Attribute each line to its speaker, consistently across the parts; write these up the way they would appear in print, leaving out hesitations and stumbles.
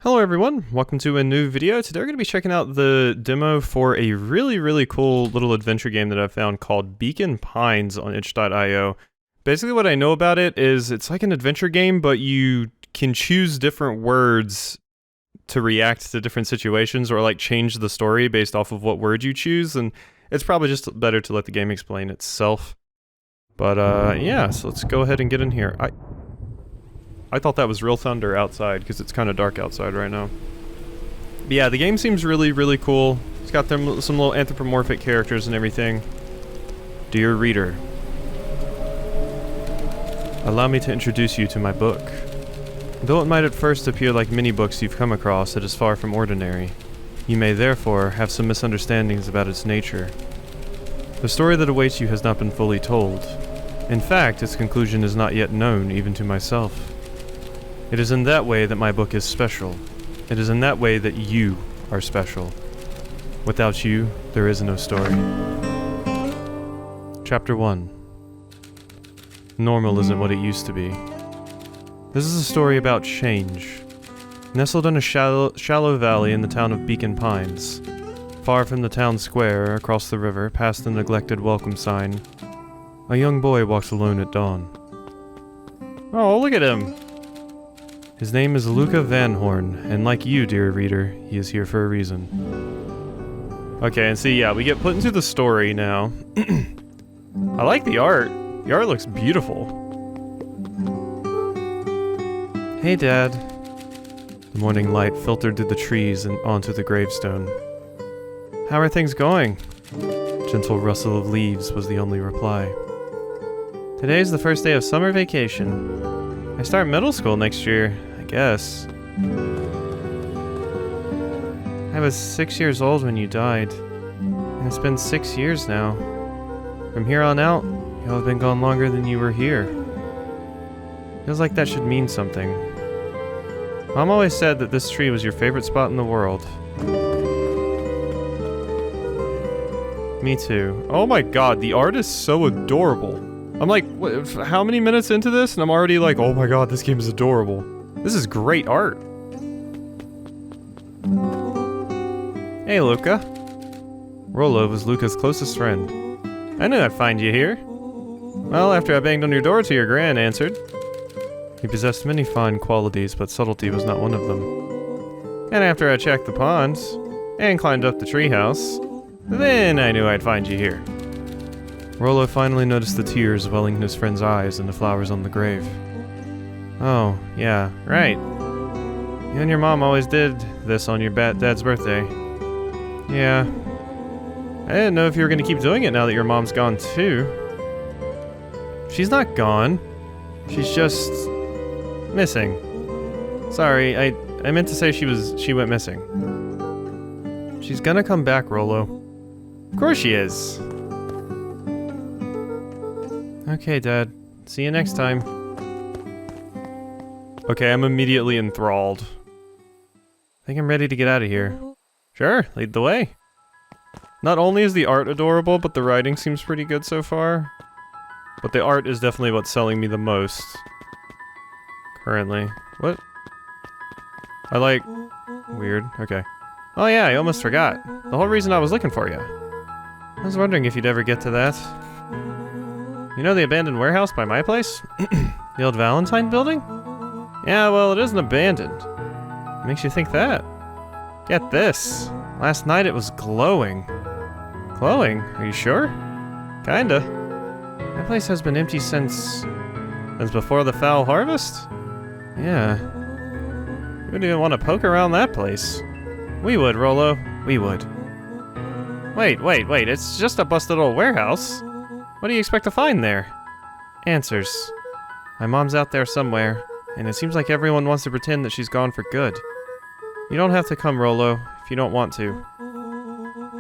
Speaker 1: Hello everyone, welcome to a new video. Today we're going to be checking out the demo for a really cool little adventure game that I found called Beacon Pines on itch.io. Basically what I know about it is it's like an adventure game, but you can choose different words to react to different situations or like change the story based off of what word you choose, and it's probably just better to let the game explain itself. But yeah, so let's go ahead and get in here. I thought that was real thunder outside because it's kind of dark outside right now. But yeah, the game seems really cool. It's got some little anthropomorphic characters and everything. Dear reader, allow me to introduce you to my book. Though it might at first appear like many books you've come across, it is far from ordinary. You may therefore have some misunderstandings about its nature. The story that awaits you has not been fully told. In fact, its conclusion is not yet known even to myself. It is in that way that my book is special. It is in that way that you are special. Without you, there is no story. Chapter 1. Normal isn't what it used to be. This is a story about change. Nestled in a shallow valley in the town of Beacon Pines, far from the town square, across the river, past the neglected welcome sign, a young boy walks alone at dawn. Oh, look at him! His name is Luka Van Horn, and like you, dear reader, he is here for a reason. Okay, and see, yeah, we get put into the story now. I like the art. The art looks beautiful. Hey, Dad. The morning light filtered through the trees and onto the gravestone. How are things going? Gentle rustle of leaves was the only reply. Today's the first day of summer vacation. I start middle school next year, I guess. I was 6 years old when you died, and it's been 6 years now. From here on out, you'll have been gone longer than you were here. Feels like that should mean something. Mom always said that this tree was your favorite spot in the world. Me too. Oh my god, the art is so adorable. I'm like, how many minutes into this? And I'm already like, oh my god, this game is adorable. This is great art. Hey, Luka. Rollo was Luka's closest friend. I knew I'd find you here. Well, after I banged on your door till your gran answered. He possessed many fine qualities, but subtlety was not one of them. And after I checked the ponds, and climbed up the treehouse, then I knew I'd find you here. Rollo finally noticed the tears welling in his friend's eyes and the flowers on the grave. Oh, yeah, right. You and your mom always did this on your dad's birthday. Yeah. I didn't know if you were going to keep doing it now that your mom's gone too. She's not gone. She's just missing. Sorry, I meant to say she went missing. She's gonna come back, Rollo. Of course she is. Okay, Dad. See you next time. Okay, I'm immediately enthralled. I think I'm ready to get out of here. Sure, lead the way. Not only is the art adorable, but the writing seems pretty good so far. But the art is definitely what's selling me the most. Currently. What? I like... Weird. Okay. Oh yeah, I almost forgot. The whole reason I was looking for you. I was wondering if you'd ever get to that. You know the abandoned warehouse by my place? The old Valentine building? Yeah, well, it isn't abandoned. What makes you think that? Get this. Last night it was glowing. Glowing? Are you sure? Kinda. That place has been empty since before the foul harvest? Yeah. We wouldn't even want to poke around that place. We would, Rollo. We would. Wait. It's just a busted old warehouse. What do you expect to find there? Answers. My mom's out there somewhere, and it seems like everyone wants to pretend that she's gone for good. You don't have to come, Rollo, if you don't want to.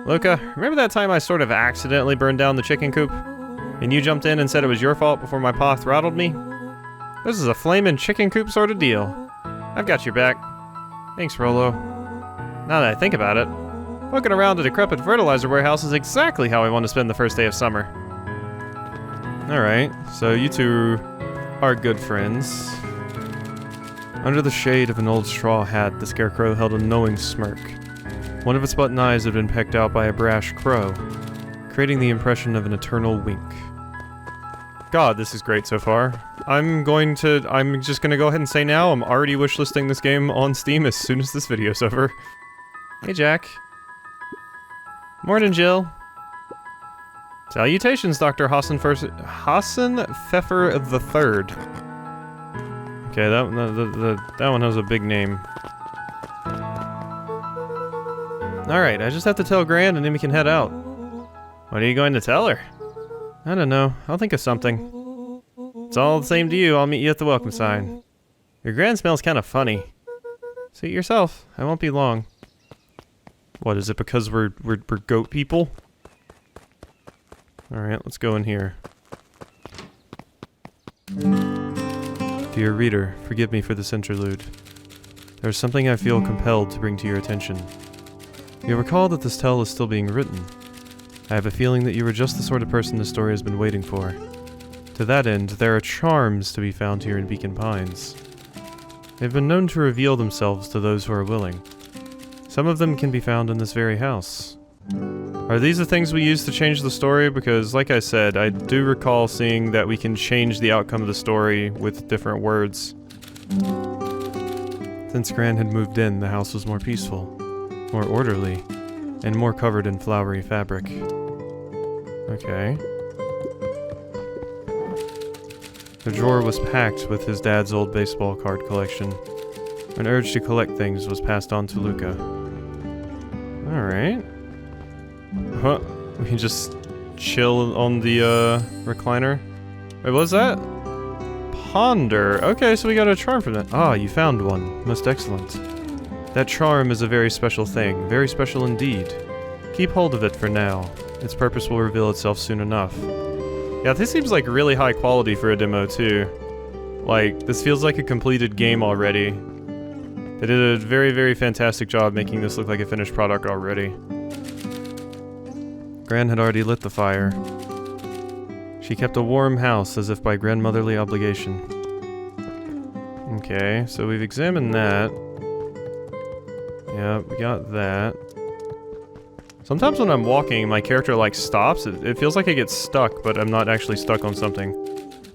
Speaker 1: Luka, remember that time I sort of accidentally burned down the chicken coop? And you jumped in and said it was your fault before my pa throttled me? This is a flamin' chicken coop sort of deal. I've got your back. Thanks, Rollo. Now that I think about it, poking around a decrepit fertilizer warehouse is exactly how I want to spend the first day of summer. Alright, so you two are good friends. Under the shade of an old straw hat, the scarecrow held a knowing smirk. One of its button eyes had been pecked out by a brash crow, creating the impression of an eternal wink. God, this is great so far. I'm just gonna go ahead and say now, I'm already wishlisting this game on Steam as soon as this video's over. Hey, Jack. Morning, Jill. Salutations, Dr. Hassan Pfeffer III. Okay, that one has a big name. Alright, I just have to tell Gran and then we can head out. What are you going to tell her? I don't know. I'll think of something. It's all the same to you. I'll meet you at the welcome sign. Your Gran smells kind of funny. Suit yourself. I won't be long. What, is it because we're goat people? Alright, let's go in here. Dear reader, forgive me for this interlude. There is something I feel compelled to bring to your attention. You'll recall that this tale is still being written. I have a feeling that you are just the sort of person this story has been waiting for. To that end, there are charms to be found here in Beacon Pines. They've been known to reveal themselves to those who are willing. Some of them can be found in this very house. Are these the things we use to change the story? Because, like I said, I do recall seeing that we can change the outcome of the story with different words. Since Gran had moved in, the house was more peaceful, more orderly, and more covered in flowery fabric. Okay. The drawer was packed with his dad's old baseball card collection. An urge to collect things was passed on to Luka. Alright. Huh. We can just chill on the, recliner. Wait, what was that? Ponder. Okay, so we got a charm from that. Ah, you found one. Most excellent. That charm is a very special thing. Very special indeed. Keep hold of it for now. Its purpose will reveal itself soon enough. Yeah, this seems like really high quality for a demo, too. Like, this feels like a completed game already. They did a very, very fantastic job making this look like a finished product already. Gran had already lit the fire. She kept a warm house as if by grandmotherly obligation. Okay, so we've examined that. Yeah, we got that. Sometimes when I'm walking, my character like stops. It feels like I get stuck, but I'm not actually stuck on something.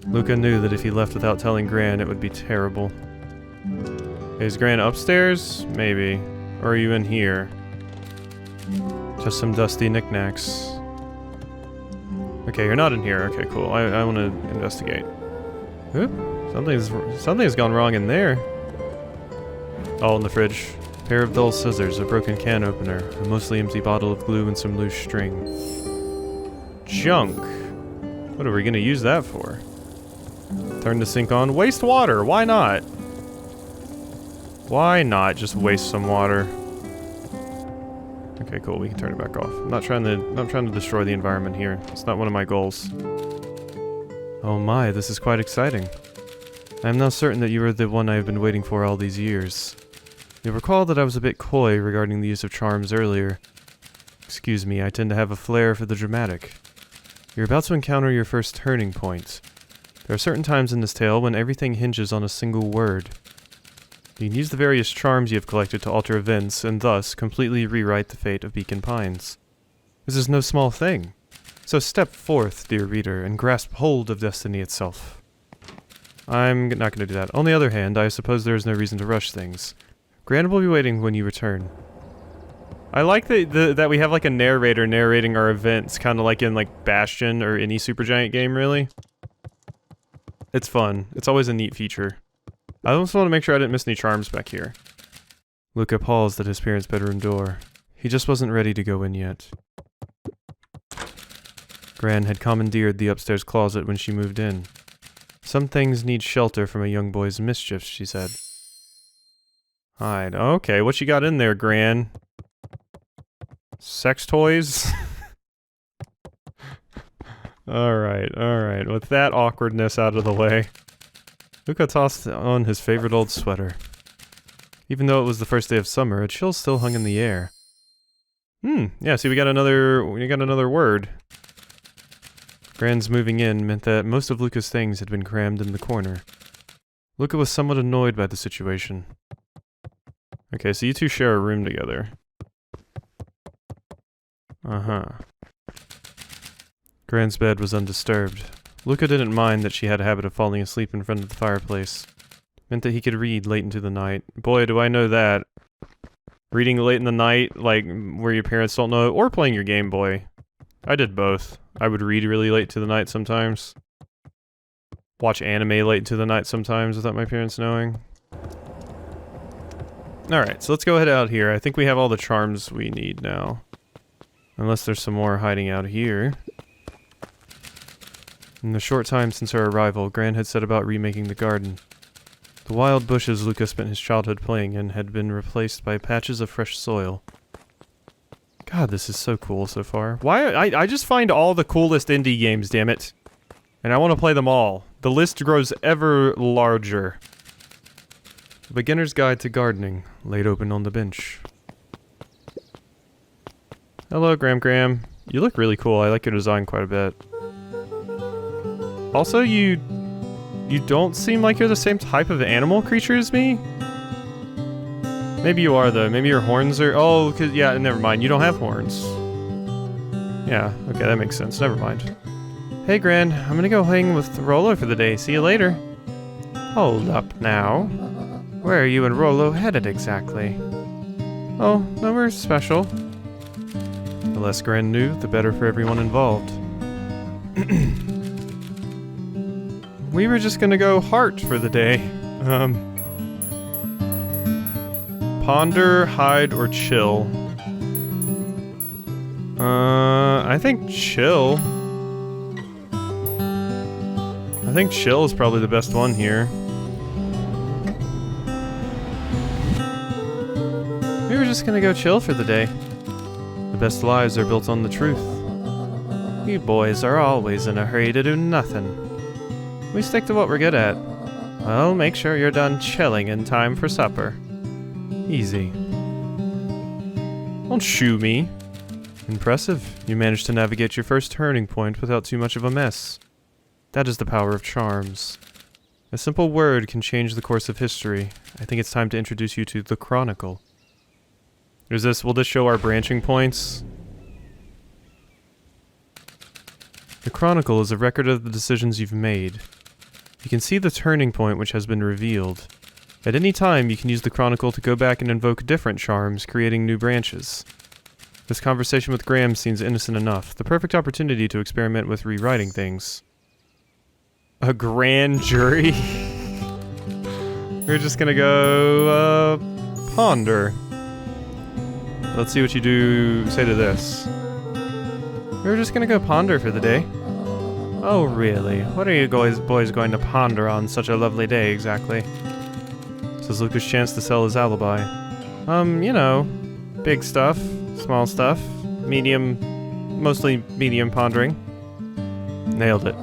Speaker 1: Luka knew that if he left without telling Gran, it would be terrible. Is Gran upstairs? Maybe. Or are you in here? Just some dusty knickknacks. Okay, you're not in here. Okay, cool. I want to investigate. Oop. Something's gone wrong in there. Oh, in the fridge. A pair of dull scissors, a broken can opener, a mostly empty bottle of glue and some loose string. Junk. What are we gonna use that for? Turn the sink on. Waste water! Why not? Why not just waste some water? Okay, cool. We can turn it back off. I'm not trying to destroy the environment here. It's not one of my goals. Oh my, this is quite exciting. I am now certain that you are the one I have been waiting for all these years. You'll recall that I was a bit coy regarding the use of charms earlier. Excuse me, I tend to have a flair for the dramatic. You're about to encounter your first turning point. There are certain times in this tale when everything hinges on a single word. You can use the various charms you have collected to alter events, and thus completely rewrite the fate of Beacon Pines. This is no small thing. So step forth, dear reader, and grasp hold of destiny itself. I'm not going to do that. On the other hand, I suppose there is no reason to rush things. Gran will be waiting when you return. I like that we have like a narrator narrating our events, kind of like in like Bastion or any Supergiant game, really. It's fun. It's always a neat feature. I also want to make sure I didn't miss any charms back here. Luka paused at his parents' bedroom door. He just wasn't ready to go in yet. Gran had commandeered the upstairs closet when she moved in. Some things need shelter from a young boy's mischiefs, she said. Hide. Okay, what you got in there, Gran? Sex toys? Alright. With that awkwardness out of the way, Luka tossed on his favorite old sweater. Even though it was the first day of summer, a chill still hung in the air. Yeah, see, we got another word. Gran's moving in meant that most of Luka's things had been crammed in the corner. Luka was somewhat annoyed by the situation. Okay, so you two share a room together. Uh-huh. Gran's bed was undisturbed. Luka didn't mind that she had a habit of falling asleep in front of the fireplace. It meant that he could read late into the night. Boy, do I know that. Reading late in the night, like, where your parents don't know, or playing your Game Boy. I did both. I would read really late into the night sometimes. Watch anime late into the night sometimes without my parents knowing. Alright, so let's go head out here. I think we have all the charms we need now. Unless there's some more hiding out here. In the short time since our arrival, Gran had set about remaking the garden. The wild bushes Luka spent his childhood playing in had been replaced by patches of fresh soil. God, this is so cool so far. Why? I just find all the coolest indie games, damn it. And I want to play them all. The list grows ever larger. The Beginner's Guide to Gardening, laid open on the bench. Hello, Gram. You look really cool. I like your design quite a bit. Also, you don't seem like you're the same type of animal creature as me. Maybe you are, though. Maybe your horns are... Oh, cause, yeah, never mind. You don't have horns. Yeah, okay, that makes sense. Never mind. Hey, Gran. I'm gonna go hang with Rollo for the day. See you later. Hold up now. Where are you and Rollo headed exactly? Oh, nowhere special. The less Gran knew, the better for everyone involved. We were just gonna go heart for the day. Ponder, hide, or chill? I think chill. I think chill is probably the best one here. We were just gonna go chill for the day. The best lives are built on the truth. You boys are always in a hurry to do nothing. We stick to what we're good at. Well, make sure you're done chilling in time for supper. Easy. Don't shoo me. Impressive. You managed to navigate your first turning point without too much of a mess. That is the power of charms. A simple word can change the course of history. I think it's time to introduce you to the Chronicle. Will this show our branching points? The Chronicle is a record of the decisions you've made. You can see the turning point which has been revealed. At any time, you can use the Chronicle to go back and invoke different charms, creating new branches. This conversation with Graham seems innocent enough, the perfect opportunity to experiment with rewriting things. A grand jury? We're just gonna go, ponder. Let's see what you say to this. We're just gonna go ponder for the day. Oh, really? What are you boys going to ponder on such a lovely day, exactly? This is Luka's chance to sell his alibi. You know, big stuff, small stuff, mostly medium pondering. Nailed it.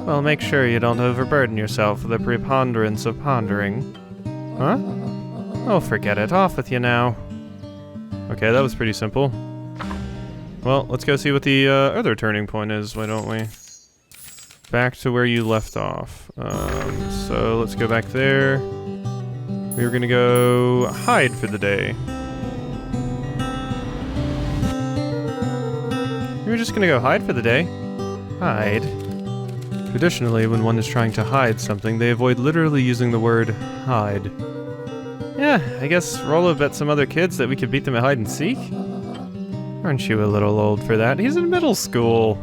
Speaker 1: Well, make sure you don't overburden yourself with the preponderance of pondering. Huh? Oh, forget it. Off with you now. Okay, that was pretty simple. Well, let's go see what the other turning point is, why don't we? Back to where you left off. So let's go back there. We were gonna go hide for the day. We were just gonna go hide for the day. Hide. Traditionally, when one is trying to hide something, they avoid literally using the word hide. Yeah, I guess Rollo bet some other kids that we could beat them at hide and seek? Aren't you a little old for that? He's in middle school.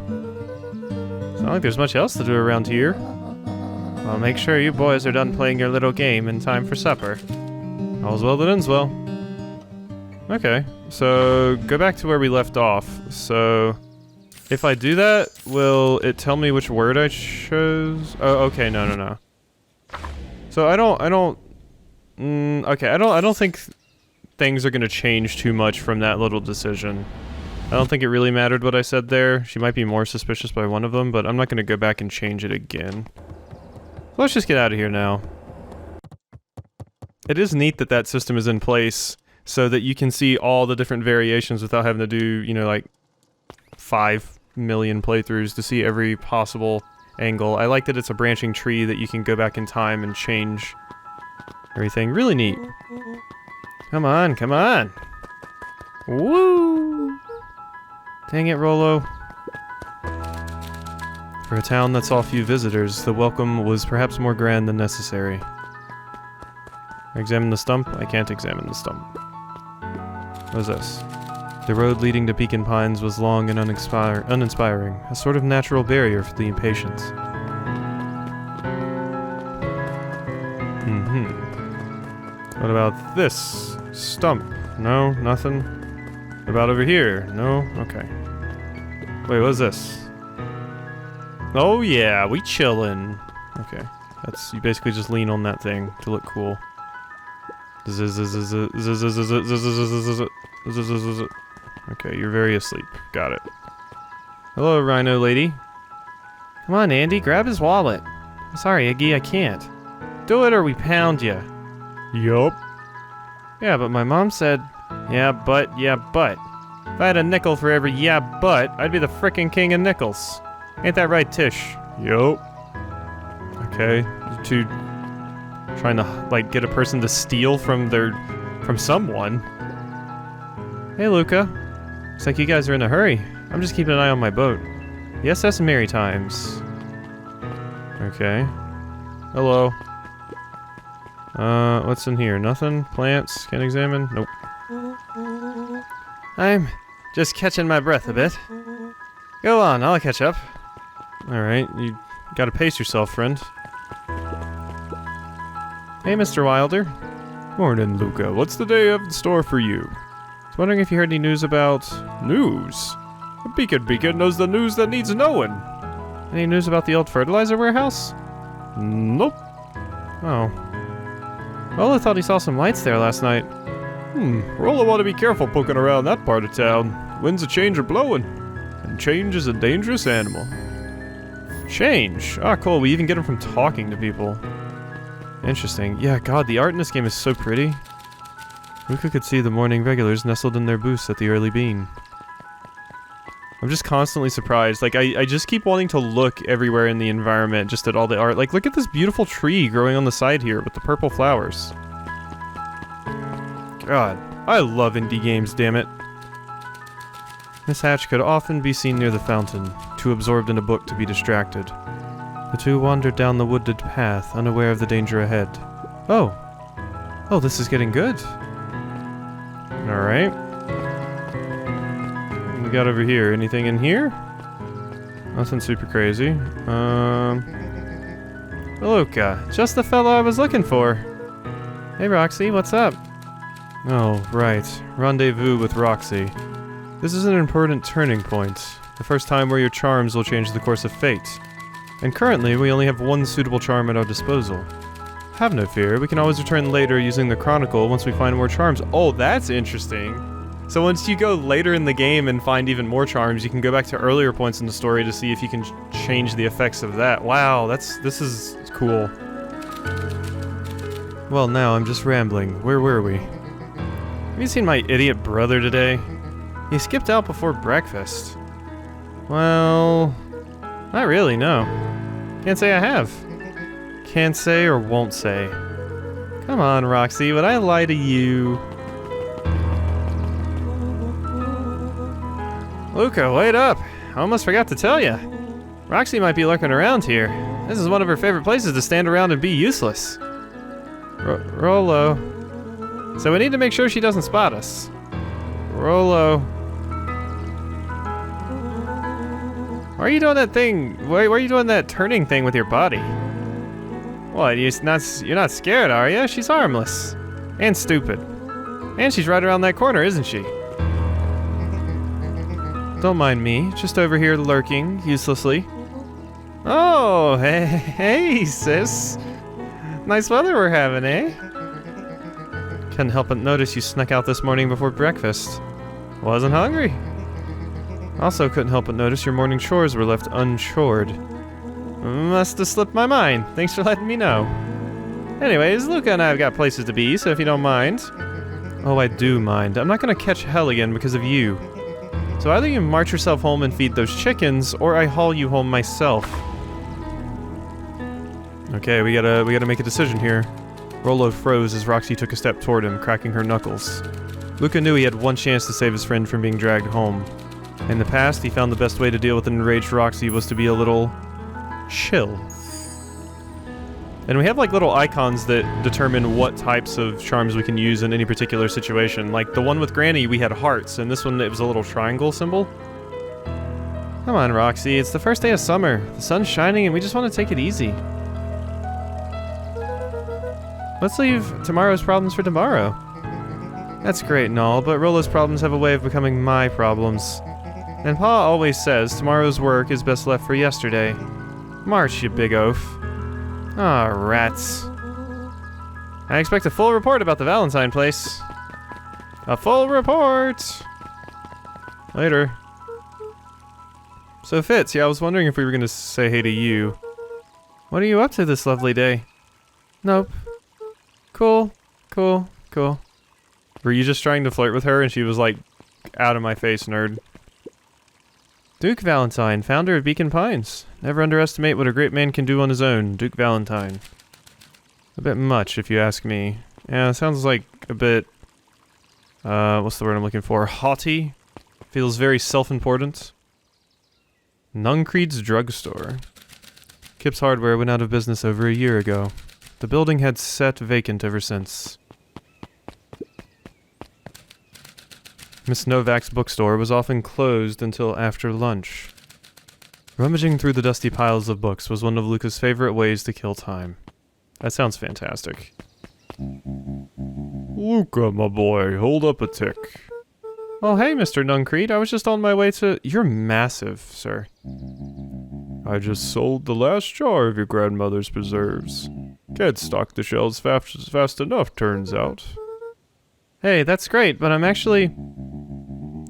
Speaker 1: It's not like there's much else to do around here. Well, make sure you boys are done playing your little game in time for supper. All's well that ends well. Okay, so go back to where we left off. So, if I do that, will it tell me which word I chose? Oh, okay, no. So I don't think things are gonna change too much from that little decision. I don't think it really mattered what I said there. She might be more suspicious by one of them, but I'm not gonna go back and change it again. Let's just get out of here now. It is neat that that system is in place so that you can see all the different variations without having to do, you know, like 5 million playthroughs to see every possible angle. I like that it's a branching tree that you can go back in time and change everything. Really neat. Come on, come on! Woo! Dang it, Rollo. For a town that saw few visitors, the welcome was perhaps more grand than necessary. Examine the stump? I can't examine the stump. What is this? The road leading to Pekin Pines was long and uninspiring, a sort of natural barrier for the impatient. What about this? Stump? No, nothing. What about over here? No? Okay. Wait, what is this? Oh yeah, we chillin'. Okay. That's, you basically just lean on that thing to look cool. Okay, you're very asleep. Got it. Hello, Rhino Lady. Come on, Andy, grab his wallet. Sorry, Iggy, I can't. Do it or we pound you. Yup. Yeah, but my mom said, yeah, but. If I had a nickel for every yeah, but, I'd be the frickin' king of nickels. Ain't that right, Tish? Yup. Okay, you two trying to, like, get a person to steal from someone. Hey, Luka. Looks like you guys are in a hurry. I'm just keeping an eye on my boat. The SS Maritimes. Okay. Hello. What's in here? Nothing? Plants? Can't examine? Nope. I'm just catching my breath a bit. Go on, I'll catch up. Alright, you gotta pace yourself, friend. Hey, Mr. Wilder. Morning, Luka. What's the day of the store for you? I was wondering if you heard any news about... News? The Beacon knows the news that needs knowing. Any news about the old fertilizer warehouse? Nope. Oh. Rollo thought he saw some lights there last night. Rollo ought to be careful poking around that part of town. Winds of change are blowing. And change is a dangerous animal. Change? Ah, cool. We even get him from talking to people. Interesting. Yeah, God, the art in this game is so pretty. Luka could see the morning regulars nestled in their booths at the early bean. I'm just constantly surprised. Like, I just keep wanting to look everywhere in the environment, just at all the art. Like, look at this beautiful tree growing on the side here with the purple flowers. God, I love indie games, damn it. Miss Hatch could often be seen near the fountain, too absorbed in a book to be distracted. The two wandered down the wooded path, unaware of the danger ahead. Oh. Oh, this is getting good. Alright. What we got over here? Anything in here? Nothing super crazy. Luka, just the fellow I was looking for. Hey, Roxy, what's up? Oh, right. Rendezvous with Roxy. This is an important turning point. The first time where your charms will change the course of fate. And currently, we only have one suitable charm at our disposal. Have no fear, we can always return later using the Chronicle once we find more charms. Oh, that's interesting. So once you go later in the game and find even more charms, you can go back to earlier points in the story to see if you can change the effects of that. Wow, this is cool. Well, now I'm just rambling. Where were we? Have you seen my idiot brother today? He skipped out before breakfast. Well, not really, no. Can't say I have. Can't say or won't say. Come on, Roxy, would I lie to you? Luka, wait up! I almost forgot to tell you. Roxy might be lurking around here. This is one of her favorite places to stand around and be useless. Rollo. So we need to make sure she doesn't spot us. Rollo. Why are you doing that thing? Why are you doing that turning thing with your body? What, you're not scared, are you? She's harmless. And stupid. And she's right around that corner, isn't she? Don't mind me, just over here lurking, uselessly. Oh, hey, sis. Nice weather we're having, eh? Couldn't help but notice you snuck out this morning before breakfast. Wasn't hungry. Also couldn't help but notice your morning chores were left unchored. Must have slipped my mind. Thanks for letting me know. Anyways, Luka and I have got places to be, so if you don't mind... Oh, I do mind. I'm not gonna catch hell again because of you. So either you march yourself home and feed those chickens, or I haul you home myself. Okay, we gotta make a decision here. Rollo froze as Roxy took a step toward him, cracking her knuckles. Luka knew he had one chance to save his friend from being dragged home. In the past, he found the best way to deal with an enraged Roxy was to be a little chill. And we have like little icons that determine what types of charms we can use in any particular situation. Like the one with Granny, we had hearts, and this one, it was a little triangle symbol. Come on, Roxy, it's the first day of summer. The sun's shining and we just want to take it easy. Let's leave tomorrow's problems for tomorrow. That's great and all, but Rollo's problems have a way of becoming my problems. And Pa always says tomorrow's work is best left for yesterday. March, you big oaf. Ah, rats. I expect a full report about the Valentine place. A full report! Later. So Fitz, yeah, I was wondering if we were gonna say hey to you. What are you up to this lovely day? Nope. Cool. Were you just trying to flirt with her and she was like, out of my face, nerd? Duke Valentine, founder of Beacon Pines. Never underestimate what a great man can do on his own, Duke Valentine. A bit much, if you ask me. Yeah, it sounds like a bit... what's the word I'm looking for? Haughty? Feels very self-important. Nuncreed's Drugstore. Kip's Hardware went out of business over a year ago. The building had sat vacant ever since. Miss Novak's bookstore was often closed until after lunch. Rummaging through the dusty piles of books was one of Luka's favorite ways to kill time. That sounds fantastic. Luka, my boy, hold up a tick. Oh, hey, Mr. Nuncreed, I was just on my way to... You're massive, sir. I just sold the last jar of your grandmother's preserves. Can't stock the shelves fast enough, turns out. Hey, that's great, but I'm actually...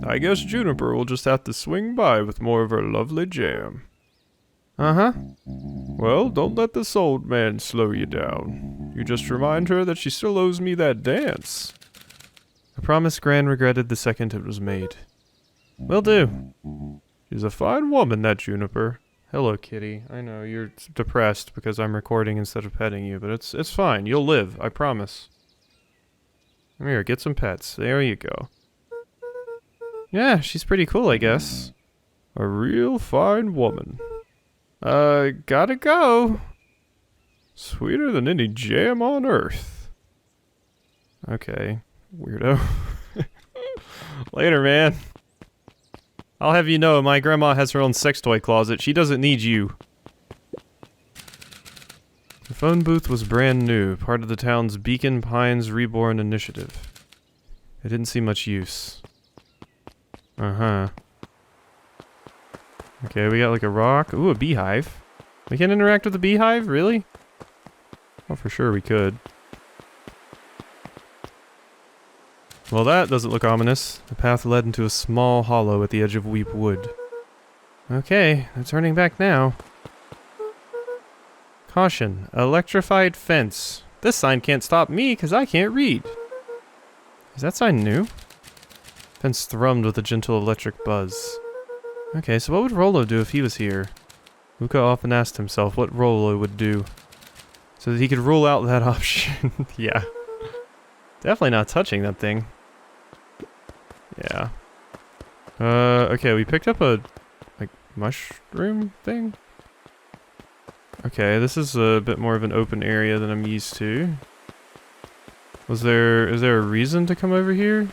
Speaker 1: I guess Juniper will just have to swing by with more of her lovely jam. Uh-huh. Well, don't let this old man slow you down. You just remind her that she still owes me that dance. A promise Gran regretted the second it was made. Will do. She's a fine woman, that Juniper. Hello, kitty. I know, you're depressed because I'm recording instead of petting you, but it's fine. You'll live, I promise. Come here, get some pets. There you go. Yeah, she's pretty cool, I guess. A real fine woman. Gotta go. Sweeter than any jam on earth. Okay, weirdo. Later, man. I'll have you know, my grandma has her own sex toy closet. She doesn't need you. The phone booth was brand new, part of the town's Beacon Pines Reborn initiative. It didn't see much use. Uh-huh. Okay, we got like a rock. Ooh, a beehive. We can interact with the beehive? Really? Oh, for sure we could. Well, that doesn't look ominous. The path led into a small hollow at the edge of Weep Wood. Okay, they're turning back now. Caution, Electrified Fence. This sign can't stop me because I can't read. Is that sign new? Fence thrummed with a gentle electric buzz. Okay, so what would Rollo do if he was here? Luka often asked himself what Rollo would do, so that he could rule out that option. Yeah. Definitely not touching that thing. Yeah. Okay, we picked up a, like, mushroom thing? Okay, this is a bit more of an open area than I'm used to. Is there a reason to come over here?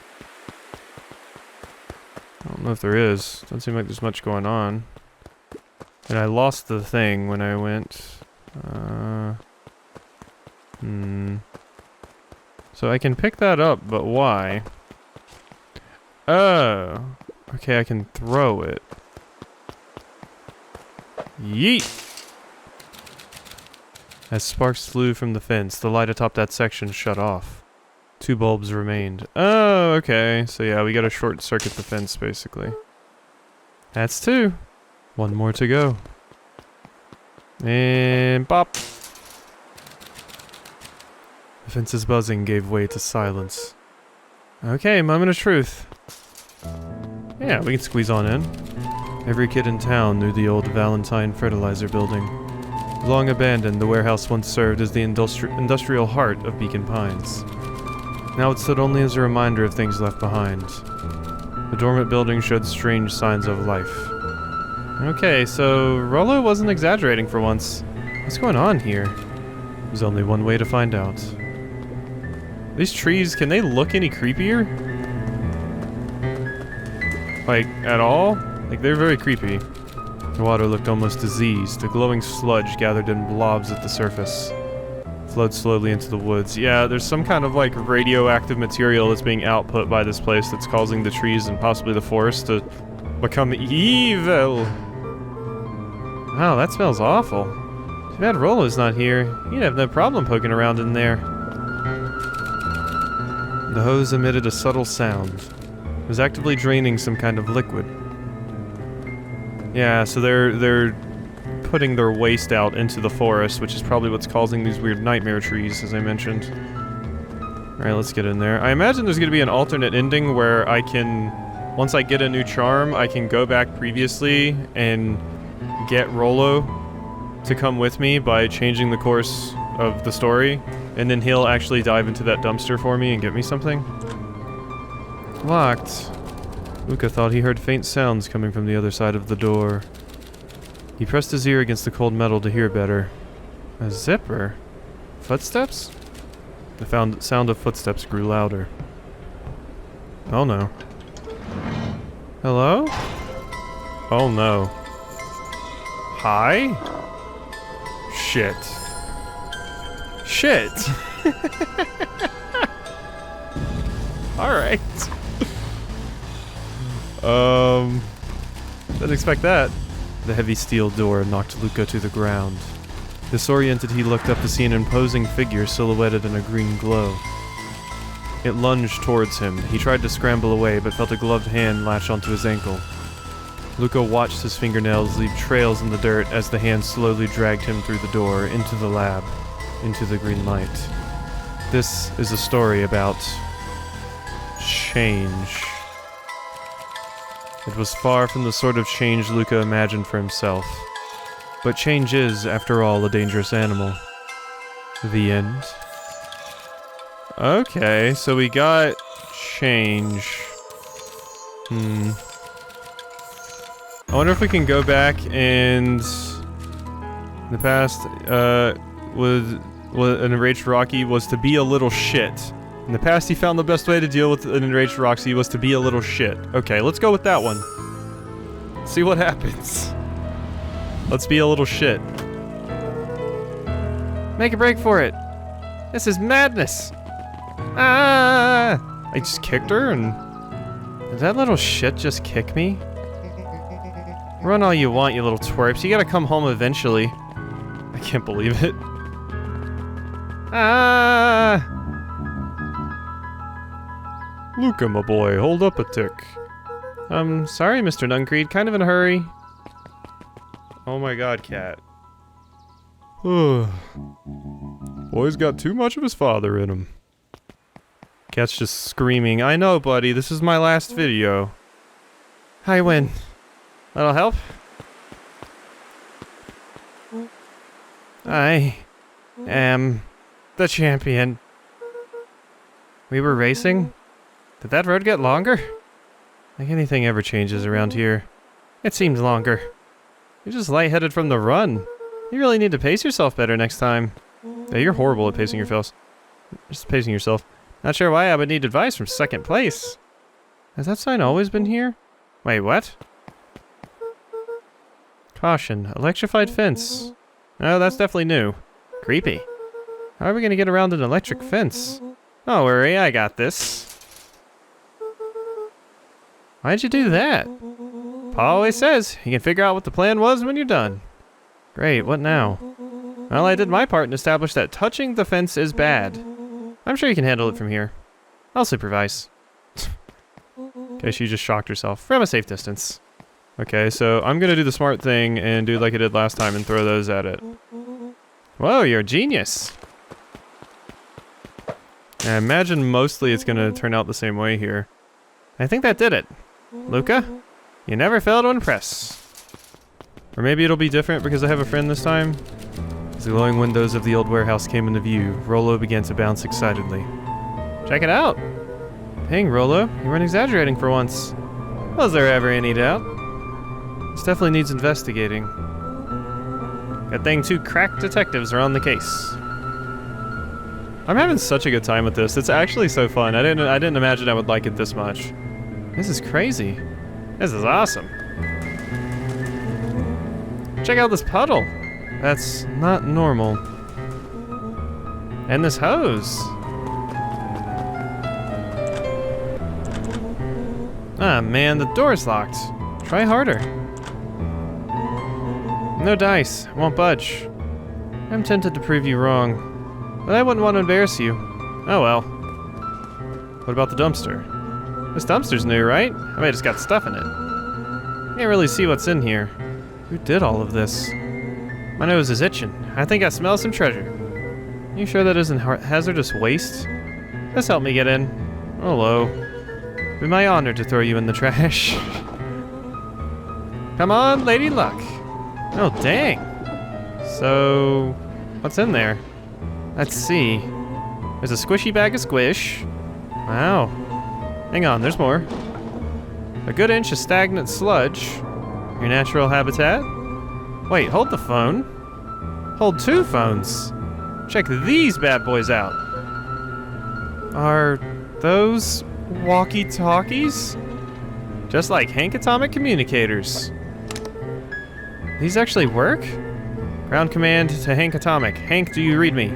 Speaker 1: I don't know if there is. Doesn't seem like there's much going on. And I lost the thing when I went. So I can pick that up, but why? Oh. Okay, I can throw it. Yeet! As sparks flew from the fence, the light atop that section shut off. 2 bulbs remained. Oh, okay. So yeah, we gotta short circuit the fence, basically. That's 2. 1 more to go. And pop! The fence's buzzing gave way to silence. Okay, moment of truth. Yeah, we can squeeze on in. Every kid in town knew the old Valentine fertilizer building. Long abandoned, the warehouse once served as the industrial heart of Beacon Pines. Now it stood only as a reminder of things left behind. The dormant building showed strange signs of life. Okay, so Rollo wasn't exaggerating for once. What's going on here? There's only one way to find out. These trees, can they look any creepier? Like, at all? Like, they're very creepy. The water looked almost diseased. The glowing sludge gathered in blobs at the surface. Flowed slowly into the woods. Yeah, there's some kind of, like, radioactive material that's being output by this place that's causing the trees and possibly the forest to become evil. Wow, that smells awful. Too bad Rollo's not here. He'd have no problem poking around in there. The hose emitted a subtle sound. It was actively draining some kind of liquid. Yeah, so they're putting their waste out into the forest, which is probably what's causing these weird nightmare trees, as I mentioned. Alright, let's get in there. I imagine there's gonna be an alternate ending where I can, once I get a new charm, I can go back previously and get Rollo to come with me by changing the course of the story, and then he'll actually dive into that dumpster for me and get me something. Locked. Luka thought he heard faint sounds coming from the other side of the door. He pressed his ear against the cold metal to hear better. A zipper? Footsteps? The sound of footsteps grew louder. Oh no. Hello? Oh no. Hi? Shit. Shit! Alright. Didn't expect that. The heavy steel door knocked Luka to the ground. Disoriented, he looked up to see an imposing figure silhouetted in a green glow. It lunged towards him. He tried to scramble away, but felt a gloved hand latch onto his ankle. Luka watched his fingernails leave trails in the dirt as the hand slowly dragged him through the door, into the lab, into the green light. This is a story about change. It was far from the sort of change Luka imagined for himself. But change is, after all, a dangerous animal. The end. Okay, so we got change. I wonder if we can go back and... In the past, an enraged Rocky was to be a little shit. In the past, he found the best way to deal with an enraged Roxy was to be a little shit. Okay, let's go with that one. See what happens. Let's be a little shit. Make a break for it. This is madness. Ah! I just kicked her and... Did that little shit just kick me? Run all you want, you little twerps. You gotta come home eventually. I can't believe it. Ah! Luka, my boy, hold up a tick. Sorry, Mr. Nuncreed, kind of in a hurry. Oh my god, cat. Boy's got too much of his father in him. Cat's just screaming, I know, buddy, this is my last video. I win. That'll help? I am the champion. We were racing? Did that road get longer? Like anything ever changes around here. It seems longer. You're just lightheaded from the run. You really need to pace yourself better next time. Yeah, you're horrible at pacing yourself. Just pacing yourself. Not sure why I would need advice from second place. Has that sign always been here? Wait, what? Caution. Electrified fence. Oh, that's definitely new. Creepy. How are we gonna get around an electric fence? Don't worry, I got this. Why'd you do that? Pa always says, you can figure out what the plan was when you're done. Great, what now? Well, I did my part and established that touching the fence is bad. I'm sure you can handle it from here. I'll supervise. Okay, she just shocked herself from a safe distance. Okay, so I'm gonna do the smart thing and do like I did last time and throw those at it. Whoa, you're a genius! I imagine mostly it's gonna turn out the same way here. I think that did it. Luka, you never fail to impress. Or maybe it'll be different because I have a friend this time. As the glowing windows of the old warehouse came into view, Rollo began to bounce excitedly. Check it out! Dang, Rollo, you weren't exaggerating for once. Was there ever any doubt? This definitely needs investigating. Good thing 2 crack detectives are on the case. I'm having such a good time with this. It's actually so fun. I didn't imagine I would like it this much. This is crazy. This is awesome. Check out this puddle. That's not normal. And this hose. Ah, man, the door's locked. Try harder. No dice. Won't budge. I'm tempted to prove you wrong, but I wouldn't want to embarrass you. Oh well. What about the dumpster? This dumpster's new, right? I bet it's got stuff in it. Can't really see what's in here. Who did all of this? My nose is itching. I think I smell some treasure. You sure that isn't hazardous waste? Just help me get in. Hello. It'd be my honor to throw you in the trash. Come on, Lady Luck. Oh, dang. So, what's in there? Let's see. There's a squishy bag of squish. Wow. Hang on, there's more. A good inch of stagnant sludge. Your natural habitat? Wait, hold the phone. Hold 2 phones. Check these bad boys out. Are those walkie-talkies? Just like Hank Atomic communicators. These actually work? Ground command to Hank Atomic. Hank, do you read me?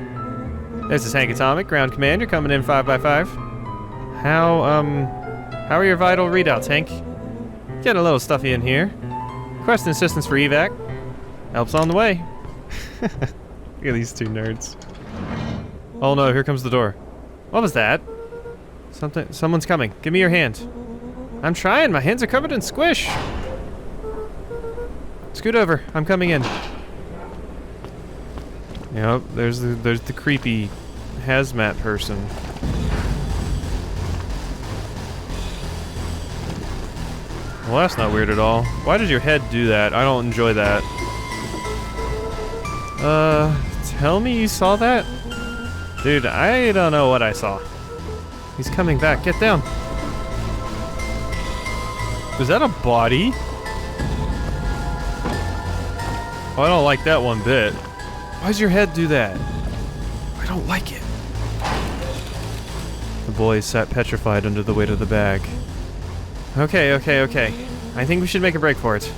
Speaker 1: This is Hank Atomic. Ground command, you're coming in 5x5. How are your vital readouts, Hank? Getting a little stuffy in here. Requesting assistance for evac. Help's on the way. Look at these 2 nerds. Oh no, here comes the door. What was that? Someone's coming. Give me your hand. I'm trying, my hands are covered in squish. Scoot over, I'm coming in. Yep, there's the creepy hazmat person. Well, that's not weird at all. Why did your head do that? I don't enjoy that. Tell me you saw that? Dude, I don't know what I saw. He's coming back. Get down. Was that a body? Oh, I don't like that one bit. Why'd your head do that? I don't like it. The boys sat petrified under the weight of the bag. Okay. I think we should make a break for it.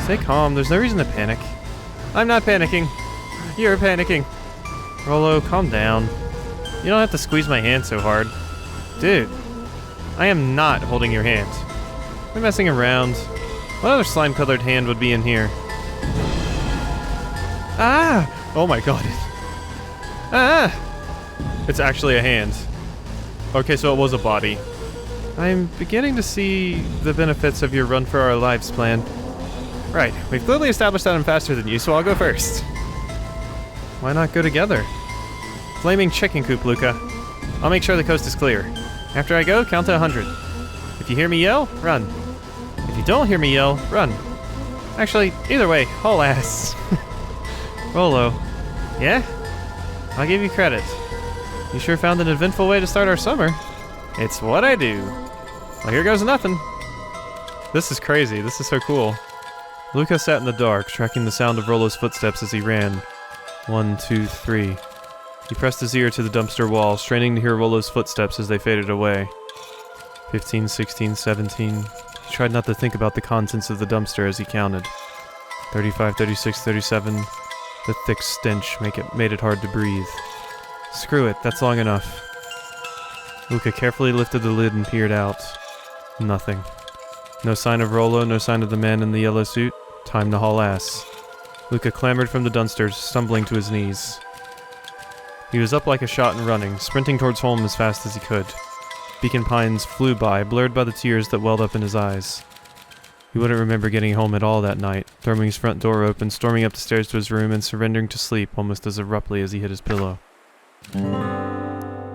Speaker 1: Stay calm, there's no reason to panic. I'm not panicking. You're panicking. Rollo, calm down. You don't have to squeeze my hand so hard. Dude, I am not holding your hand. We're messing around. What other slime-colored hand would be in here? Ah! Oh my god. Ah! It's actually a hand. Okay, so it was a body. I'm beginning to see the benefits of your run for our lives plan. Right, we've clearly established that I'm faster than you, so I'll go first. Why not go together? Flaming chicken coop, Luka. I'll make sure the coast is clear. After I go, count to 100. If you hear me yell, run. If you don't hear me yell, run. Actually, either way, haul ass. Rollo. Yeah? I'll give you credit. You sure found an eventful way to start our summer. It's what I do. Well, here goes nothing. This is crazy. This is so cool. Luka sat in the dark, tracking the sound of Rollo's footsteps as he ran. 1, 2, 3. He pressed his ear to the dumpster wall, straining to hear Rollo's footsteps as they faded away. 15, 16, 17. He tried not to think about the contents of the dumpster as he counted. 35, 36, 37. The thick stench made it hard to breathe. Screw it, that's long enough. Luka carefully lifted the lid and peered out. Nothing. No sign of Rollo, no sign of the man in the yellow suit. Time to haul ass. Luka clambered from the dumpster, stumbling to his knees. He was up like a shot and running, sprinting towards home as fast as he could. Beacon Pines flew by, blurred by the tears that welled up in his eyes. He wouldn't remember getting home at all that night, throwing his front door open, storming up the stairs to his room, and surrendering to sleep almost as abruptly as he hit his pillow.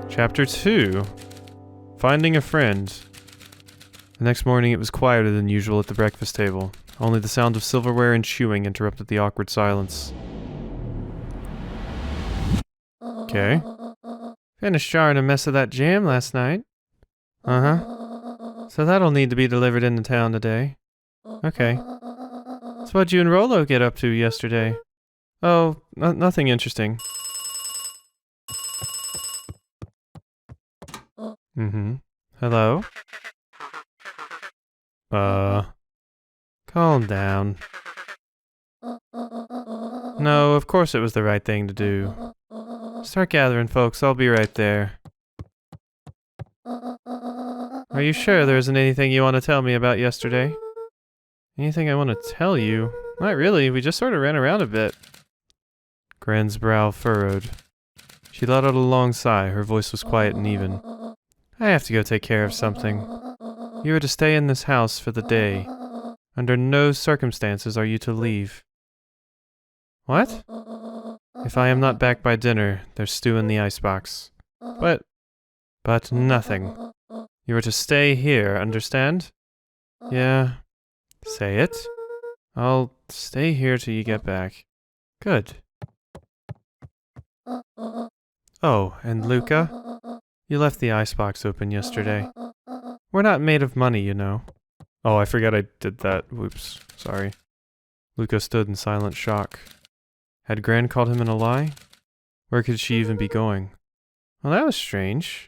Speaker 1: Chapter 2. Finding a Friend. The next morning it was quieter than usual at the breakfast table. Only the sound of silverware and chewing interrupted the awkward silence. Okay. Finished jarring a mess of that jam last night. Uh-huh. So that'll need to be delivered into town today. Okay. So what'd you and Rolo get up to yesterday? Oh, nothing interesting. Mm-hmm. Hello? Calm down. No, of course it was the right thing to do. Start gathering, folks. I'll be right there. Are you sure there isn't anything you want to tell me about yesterday? Anything I want to tell you? Not really. We just sort of ran around a bit. Gran's brow furrowed. She let out a long sigh. Her voice was quiet and even. I have to go take care of something. You are to stay in this house for the day. Under no circumstances are you to leave. What? If I am not back by dinner, there's stew in the icebox. But nothing. You are to stay here, understand? Yeah. Say it. I'll stay here till you get back. Good. Oh, and Luka? You left the icebox open yesterday. We're not made of money, you know. Oh, I forgot I did that. Whoops. Sorry. Luka stood in silent shock. Had Gran called him in a lie? Where could she even be going? Well, that was strange.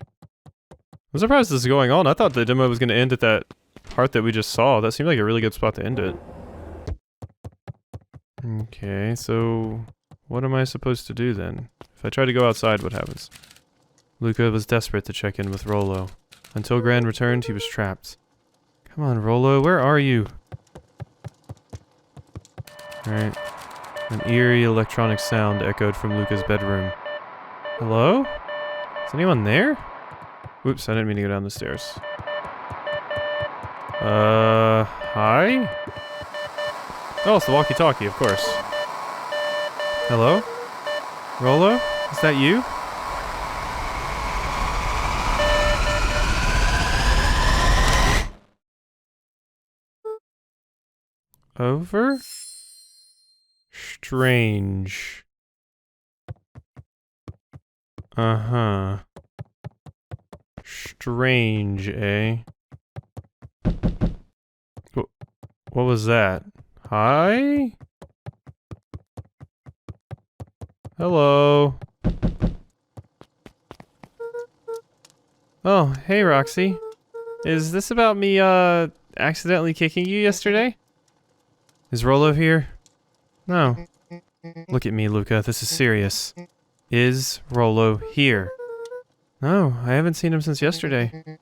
Speaker 1: I'm surprised this is going on. I thought the demo was going to end at that part that we just saw. That seemed like a really good spot to end it. Okay, so what am I supposed to do then? If I try to go outside, what happens? Luka was desperate to check in with Rolo. Until Gran returned, he was trapped. Come on, Rolo, where are you? Alright. An eerie electronic sound echoed from Luka's bedroom. Hello? Is anyone there? Whoops, I didn't mean to go down the stairs. Hi? Oh, it's the walkie-talkie, of course. Hello? Rolo? Is that you? Over? Strange. Uh-huh. Strange, eh? What was that? Hi? Hello? Oh, hey Roxy. Is this about me, accidentally kicking you yesterday? Is Rolo here? No. Look at me, Luka. This is serious. Is Rolo here? No, I haven't seen him since yesterday.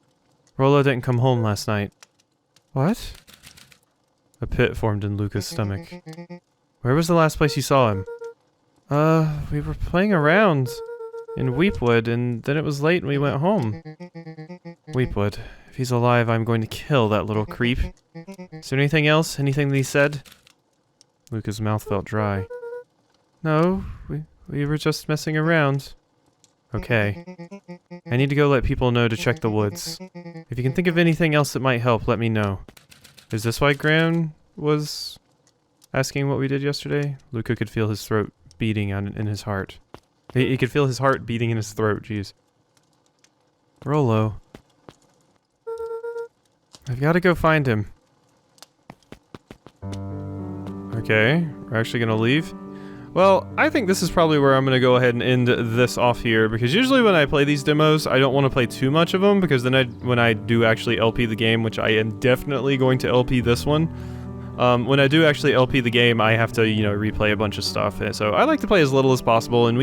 Speaker 1: Rolo didn't come home last night. What? A pit formed in Luka's stomach. Where was the last place you saw him? We were playing around in Weepwood, and then it was late and we went home. Weepwood. If he's alive, I'm going to kill that little creep. Is there anything else? Anything that he said? Luka's mouth felt dry. No, we were just messing around. Okay. I need to go let people know to check the woods. If you can think of anything else that might help, let me know. Is this why Gran was asking what we did yesterday? Luka could feel his throat beating in his heart. He could feel his heart beating in his throat, jeez. Rolo. I've got to go find him. Okay, we're actually gonna leave. Well, I think this is probably where I'm gonna go ahead and end this off here, because usually when I play these demos, I don't want to play too much of them, because then when I do actually LP the game, which I am definitely going to LP this one, when I do actually LP the game, I have to, you know, replay a bunch of stuff, and so I like to play as little as possible, and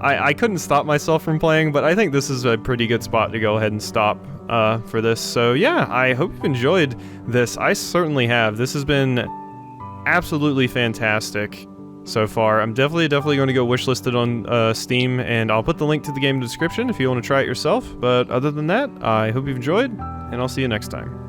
Speaker 1: I couldn't stop myself from playing, but I think this is a pretty good spot to go ahead and stop for this. So yeah, I hope you've enjoyed this. I certainly have. This has been absolutely fantastic so far. I'm definitely going to go wishlist it on Steam, and I'll put the link to the game in the description if you want to try it yourself. But other than that, I hope you've enjoyed, and I'll see you next time.